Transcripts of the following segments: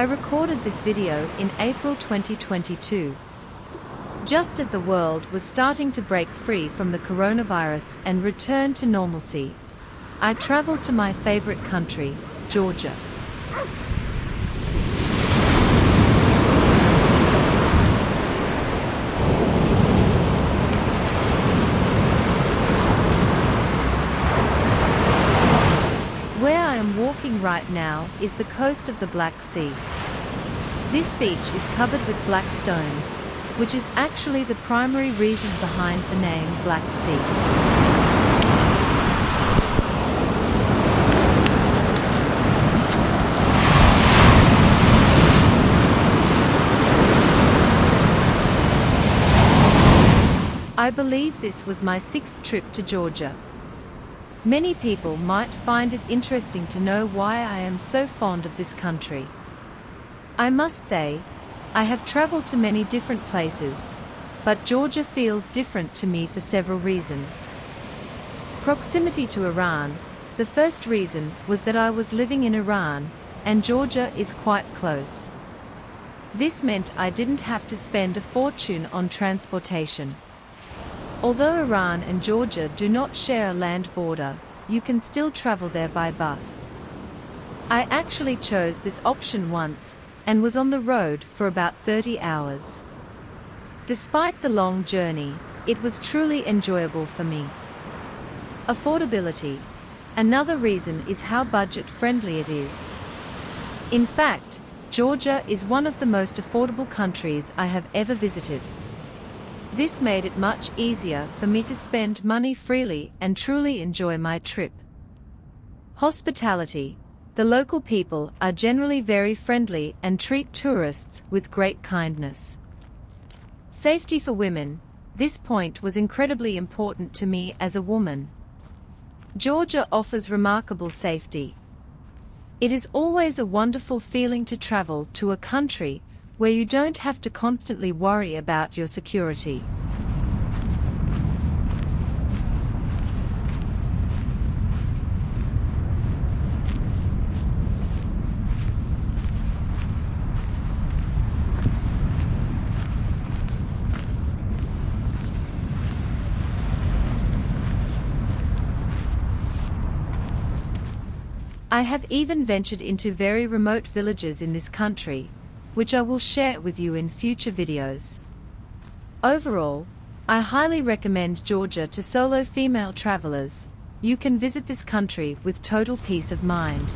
I recorded this video in April 2022. Just as the world was starting to break free from the coronavirus and return to normalcy, I traveled to my favorite country, Georgia. Where I am walking right now is the coast of the Black Sea. This beach is covered with black stones, which is actually the primary reason behind the name Black Sea. I believe this was my 6th trip to Georgia. Many people might find it interesting to know why I am so fond of this country. I must say, I have traveled to many different places, but Georgia feels different to me for several reasons. Proximity to Iran. The first reason was that I was living in Iran, and Georgia is quite close. This meant I didn't have to spend a fortune on transportation. Although Iran and Georgia do not share a land border, you can still travel there by bus. I actually chose this option once, and was on the road for about 30 hours. Despite the long journey, it was truly enjoyable for me. Affordability. Another reason is how budget-friendly it is. In fact, Georgia is one of the most affordable countries I have ever visited. This made it much easier for me to spend money freely and truly enjoy my trip. Hospitality. The local people are generally very friendly and treat tourists with great kindness. Safety for women. This point was incredibly important to me as a woman. Georgia offers remarkable safety. It is always a wonderful feeling to travel to a country where you don't have to constantly worry about your security. I have even ventured into very remote villages in this country, which I will share with you in future videos. Overall, I highly recommend Georgia to solo female travelers. You can visit this country with total peace of mind.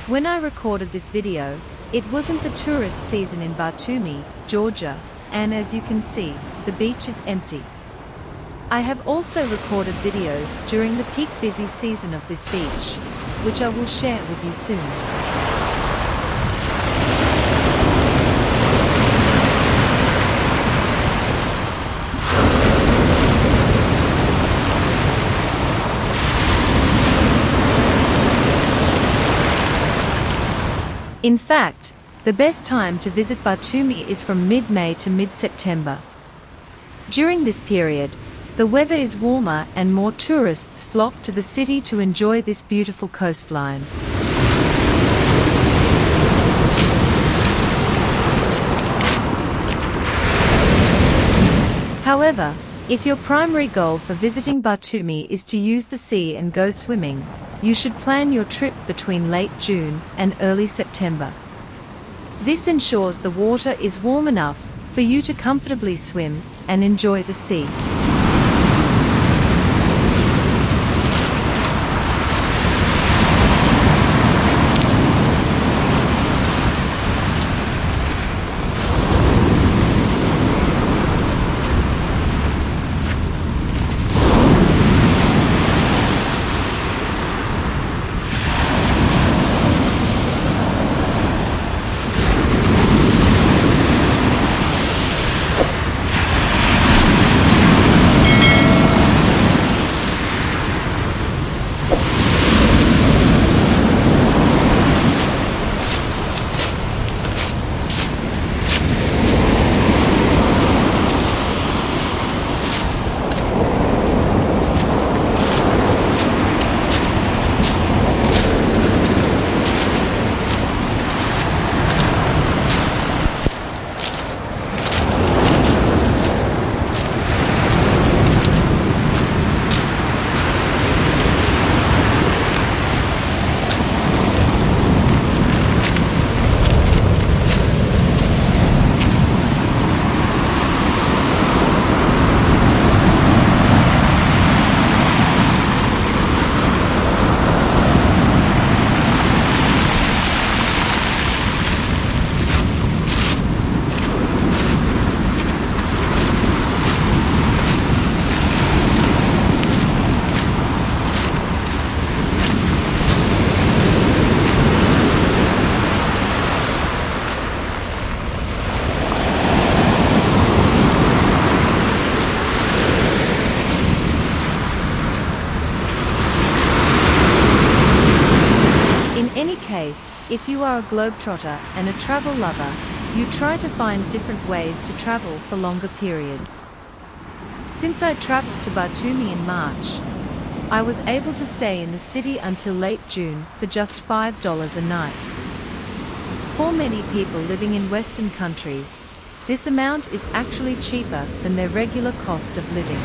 When I recorded this video, it wasn't the tourist season in Batumi, Georgia, and as you can see, the beach is empty. I have also recorded videos during the peak busy season of this beach. which I will share with you soon. In fact, the best time to visit Batumi is from mid-May to mid-September. During this period, the weather is warmer and more tourists flock to the city to enjoy this beautiful coastline. However, if your primary goal for visiting Batumi is to use the sea and go swimming, you should plan your trip between late June and early September. This ensures the water is warm enough for you to comfortably swim and enjoy the sea. If you are a globetrotter and a travel lover, you try to find different ways to travel for longer periods. Since I traveled to Batumi in March, I was able to stay in the city until late June for just $5 a night. For many people living in Western countries, this amount is actually cheaper than their regular cost of living.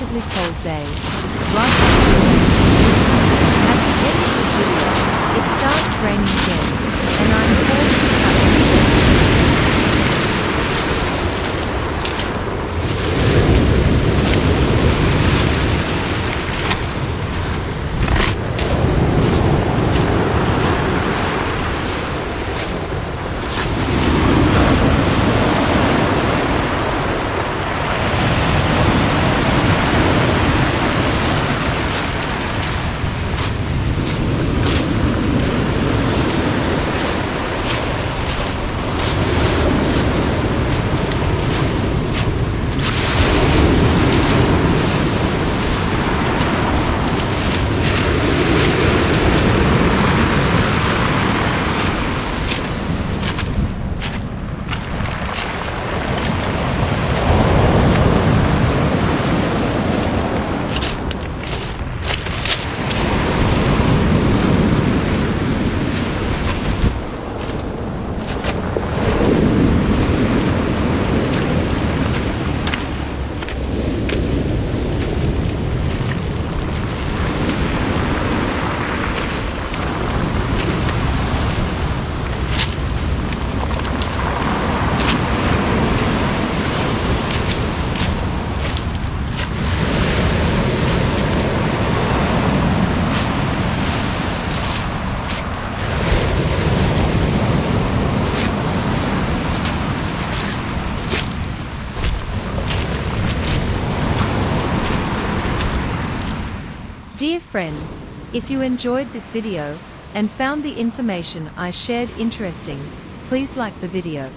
relatively cold day, right after the rain. At the end of this video, it starts raining again, and I'm forced to cut this footage. Dear friends, if you enjoyed this video and found the information I shared interesting, please like the video.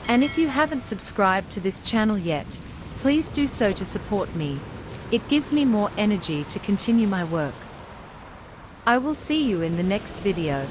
And if you haven't subscribed to this channel yet, please do so to support me. It gives me more energy to continue my work. I will see you in the next video.